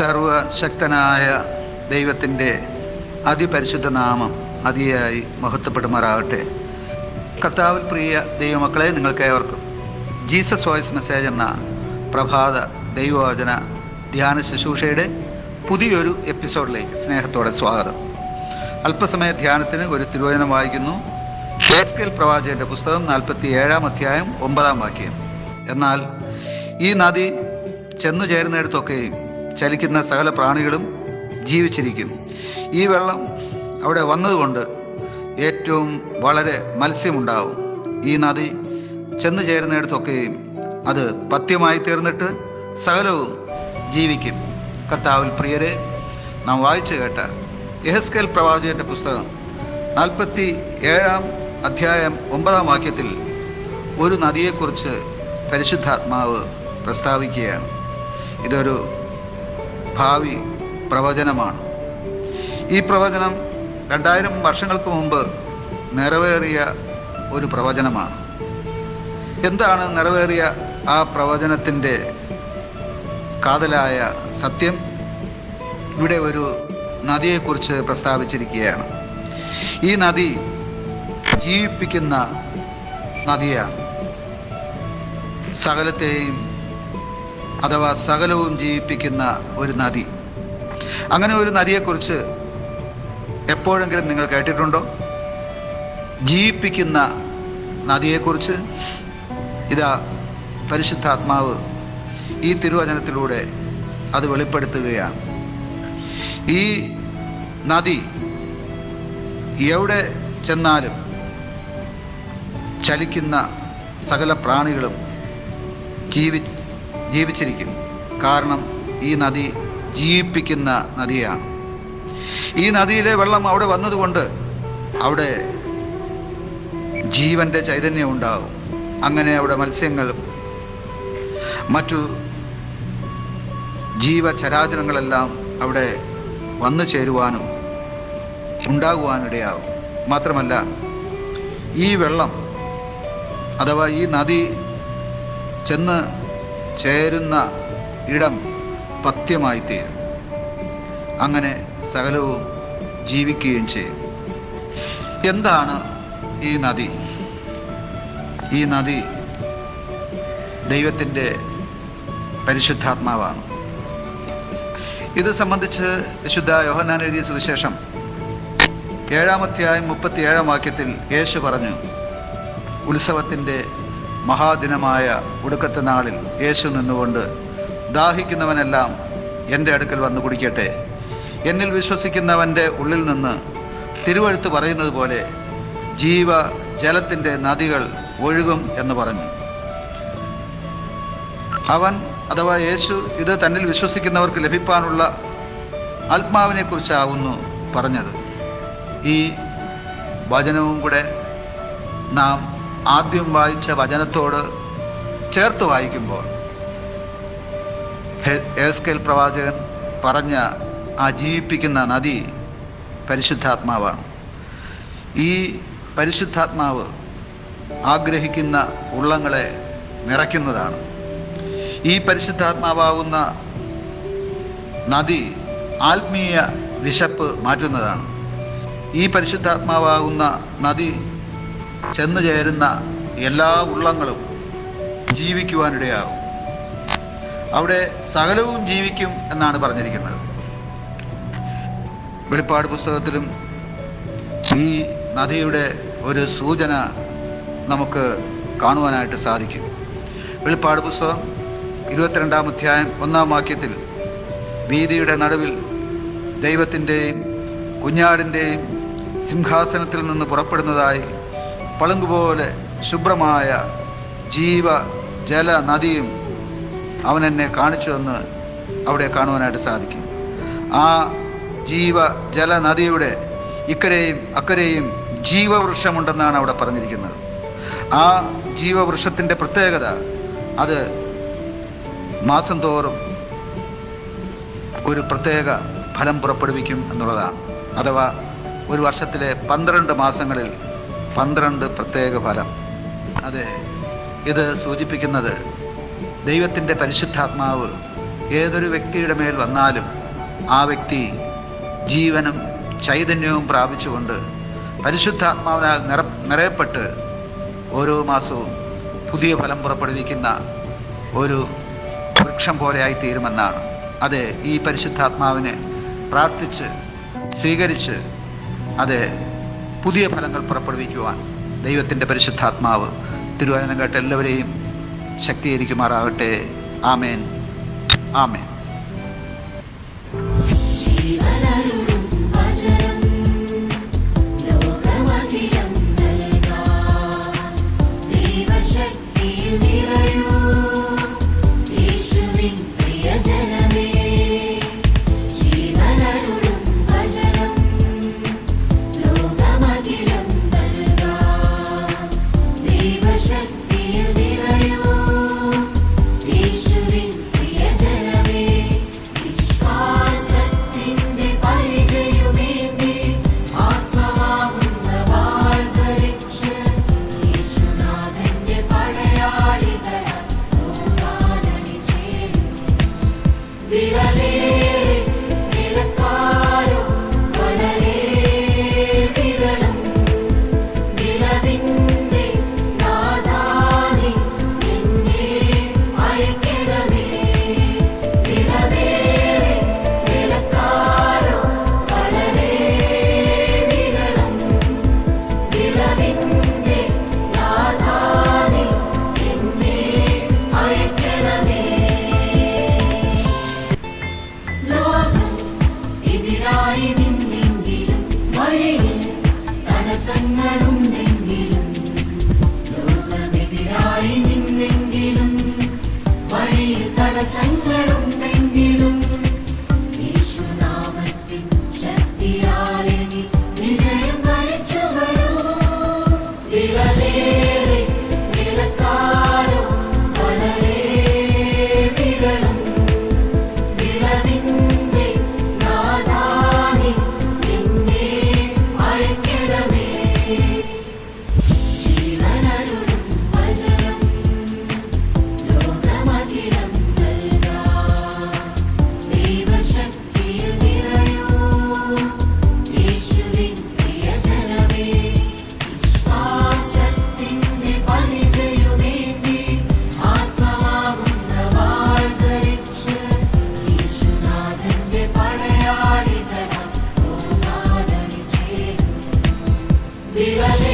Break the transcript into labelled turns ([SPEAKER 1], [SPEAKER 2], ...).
[SPEAKER 1] സർവശക്തനായ ദൈവത്തിൻ്റെ അതിപരിശുദ്ധ നാമം അതിയായി മഹത്വപ്പെടുമാറാകട്ടെ. കർത്താവിൽ പ്രിയ ദൈവമക്കളെ, നിങ്ങൾക്ക് ഏവർക്കും ജീസസ് വോയിസ് മെസ്സേജ് എന്ന പ്രഭാത ദൈവവചന ധ്യാന ശുശ്രൂഷയുടെ പുതിയൊരു എപ്പിസോഡിലേക്ക് സ്നേഹത്തോടെ സ്വാഗതം. അല്പസമയ ധ്യാനത്തിന് ഒരു തിരുവചനം വായിക്കുന്നു. യെഹെസ്കേൽ പ്രവാചകന്റെ പുസ്തകം 47-ാം അധ്യായം 9-ാം വാക്യം. എന്നാൽ ഈ നദി ചെന്നു ചേരുന്നിടത്തൊക്കെയും ചലിക്കുന്ന സകല പ്രാണികളും ജീവിച്ചിരിക്കും. ഈ വെള്ളം അവിടെ വന്നതുകൊണ്ട് ഏറ്റവും വളരെ മത്സ്യമുണ്ടാവും. ഈ നദി ചെന്നു ചേരുന്നിടത്തൊക്കെയും അത് പഥ്യമായി തീർന്നിട്ട് സകലവും ജീവിക്കും. കർത്താവിൽ പ്രിയരെ, നാം വായിച്ചു കേട്ട യെഹെസ്കേൽ പ്രവാചകന്റെ പുസ്തകം 47-ാം അധ്യായം 9-ാം വാക്യത്തിൽ ഒരു നദിയെക്കുറിച്ച് പരിശുദ്ധാത്മാവ് പ്രസ്താവിക്കുകയാണ്. ഇതൊരു ഭാവി പ്രവചനമാണ്. ഈ പ്രവചനം 2000 വർഷങ്ങൾക്ക് മുമ്പ് നിറവേറിയ ഒരു പ്രവചനമാണ്. എന്താണ് നിറവേറിയ ആ പ്രവചനത്തിൻ്റെ കാതലായ സത്യം? ഇവിടെ ഒരു നദിയെക്കുറിച്ച് പ്രസ്താവിച്ചിരിക്കുകയാണ്. ഈ നദി ജീവിപ്പിക്കുന്ന നദിയാണ്. സകലത്തെയും അഥവാ സകലവും ജീവിപ്പിക്കുന്ന ഒരു നദി. അങ്ങനെ ഒരു നദിയെക്കുറിച്ച് എപ്പോഴെങ്കിലും നിങ്ങൾ കേട്ടിട്ടുണ്ടോ? ജീവിപ്പിക്കുന്ന നദിയെക്കുറിച്ച് ഇതാ പരിശുദ്ധാത്മാവ് ഈ തിരുവചനത്തിലൂടെ അത് വെളിപ്പെടുത്തുകയാണ്. ഈ നദി എവിടെ ചെന്നാലും ചലിക്കുന്ന സകല പ്രാണികളും ജീവിച്ചിരിക്കും. കാരണം ഈ നദി ജീവിപ്പിക്കുന്ന നദിയാണ്. ഈ നദിയിലെ വെള്ളം അവിടെ വന്നതുകൊണ്ട് അവിടെ ജീവൻ്റെ ചൈതന്യം ഉണ്ടാകും. അങ്ങനെ അവിടെ മത്സ്യങ്ങളും മറ്റു ജീവചരാചരങ്ങളെല്ലാം അവിടെ വന്നു ചേരുവാനും ഉണ്ടാകുവാനിടയാകും. മാത്രമല്ല, ഈ വെള്ളം അഥവാ ഈ നദി ചെന്ന് ചേരുന്ന ഇടം പഥ്യമായി തീരും. അങ്ങനെ സകലവും ജീവിക്കുകയും ചെയ്യും. എന്താണ് ഈ നദി? ഈ നദി ദൈവത്തിൻ്റെ പരിശുദ്ധാത്മാവാണ്. ഇത് സംബന്ധിച്ച് വിശുദ്ധ യോഹന്നാൻ എഴുതിയ സുവിശേഷം 7-ാം അധ്യായം 37-ാം വാക്യത്തിൽ യേശു പറഞ്ഞു, ഉത്സവത്തിൻ്റെ മഹാദിനമായ ഒടുക്കത്തെ നാളിൽ യേശു നിന്നുകൊണ്ട്, ദാഹിക്കുന്നവനെല്ലാം എൻ്റെ അടുക്കൽ വന്ന് കുടിക്കട്ടെ. എന്നിൽ വിശ്വസിക്കുന്നവൻ്റെ ഉള്ളിൽ നിന്ന് തിരുവെഴുത്ത് പറയുന്നത് പോലെ ജീവജലത്തിൻ്റെ നദികൾ ഒഴുകും എന്ന് പറഞ്ഞു. അവൻ അഥവാ യേശു ഇത് തന്നിൽ വിശ്വസിക്കുന്നവർക്ക് ലഭിക്കാനുള്ള ആത്മാവിനെക്കുറിച്ചാവുന്നു പറഞ്ഞത്. ഈ വചനവും കൂടെ നാം ആദ്യം വായിച്ച വചനത്തോട് ചേർത്ത് വായിക്കുമ്പോൾ യെഹെസ്കേൽ പ്രവാചകൻ പറഞ്ഞ ആ ജീവിപ്പിക്കുന്ന നദി പരിശുദ്ധാത്മാവാണ്. ഈ പരിശുദ്ധാത്മാവ് ആഗ്രഹിക്കുന്ന ഉള്ളങ്ങളെ നിറയ്ക്കുന്നതാണ്. ഈ പരിശുദ്ധാത്മാവാകുന്ന നദി ആത്മീയ വിശപ്പ് മാറ്റുന്നതാണ്. ഈ പരിശുദ്ധാത്മാവാകുന്ന നദി ചെന്നു ചേരുന്ന എല്ലാ ഉള്ളങ്ങളും ജീവിക്കുവാനിടയാകും. അവിടെ സകലവും ജീവിക്കും എന്നാണ് പറഞ്ഞിരിക്കുന്നത്. വെളിപ്പാട് പുസ്തകത്തിലും ഈ നദിയുടെ ഒരു സൂചന നമുക്ക് കാണുവാനായിട്ട് സാധിക്കും. വെളിപ്പാട് പുസ്തകം 22-ാം അധ്യായം 1-ാം വാക്യത്തിൽ വീഥിയുടെ നടുവിൽ ദൈവത്തിൻ്റെയും കുഞ്ഞാടിൻ്റെയും സിംഹാസനത്തിൽ നിന്ന് പുറപ്പെടുന്നതായി പളുങ്കുപോലെ ശുഭ്രമായ ജീവജല നദിയും അവൻ എന്നെ കാണിച്ചുവെന്ന് അവിടെ കാണുവാനായിട്ട് സാധിക്കും. ആ ജീവജല നദിയുടെ ഇക്കരെയും അക്കരെയും ജീവവൃക്ഷമുണ്ടെന്നാണ് അവിടെ പറഞ്ഞിരിക്കുന്നത്. ആ ജീവവൃക്ഷത്തിൻ്റെ പ്രത്യേകത അത് മാസം തോറും ഒരു പ്രത്യേക ഫലം പുറപ്പെടുവിക്കും എന്നുള്ളതാണ്. അഥവാ ഒരു വർഷത്തിലെ 12 മാസങ്ങളിൽ 12 പ്രത്യേക ഫലം. അതെ, ഇത് സൂചിപ്പിക്കുന്നത് ദൈവത്തിൻ്റെ പരിശുദ്ധാത്മാവ് ഏതൊരു വ്യക്തിയുടെ മേൽ വന്നാലും ആ വ്യക്തി ജീവനും ചൈതന്യവും പ്രാപിച്ചുകൊണ്ട് പരിശുദ്ധാത്മാവിനാൽ നിറയപ്പെട്ട് ഓരോ മാസവും പുതിയ ഫലം പുറപ്പെടുവിക്കുന്ന ഒരു വൃക്ഷം പോലെയായി തീരുമെന്നാണ്. അത് ഈ പരിശുദ്ധാത്മാവിനെ പ്രാർത്ഥിച്ച് സ്വീകരിച്ച് അത് പുതിയ ഫലങ്ങൾ പുറപ്പെടുവിക്കുവാൻ ദൈവത്തിൻ്റെ പരിശുദ്ധാത്മാവ് തിരുവചനം കേട്ട് എല്ലാവരെയും ശക്തീകരിക്കുമാറാകട്ടെ. ആമേൻ, ആമേൻ.
[SPEAKER 2] Viva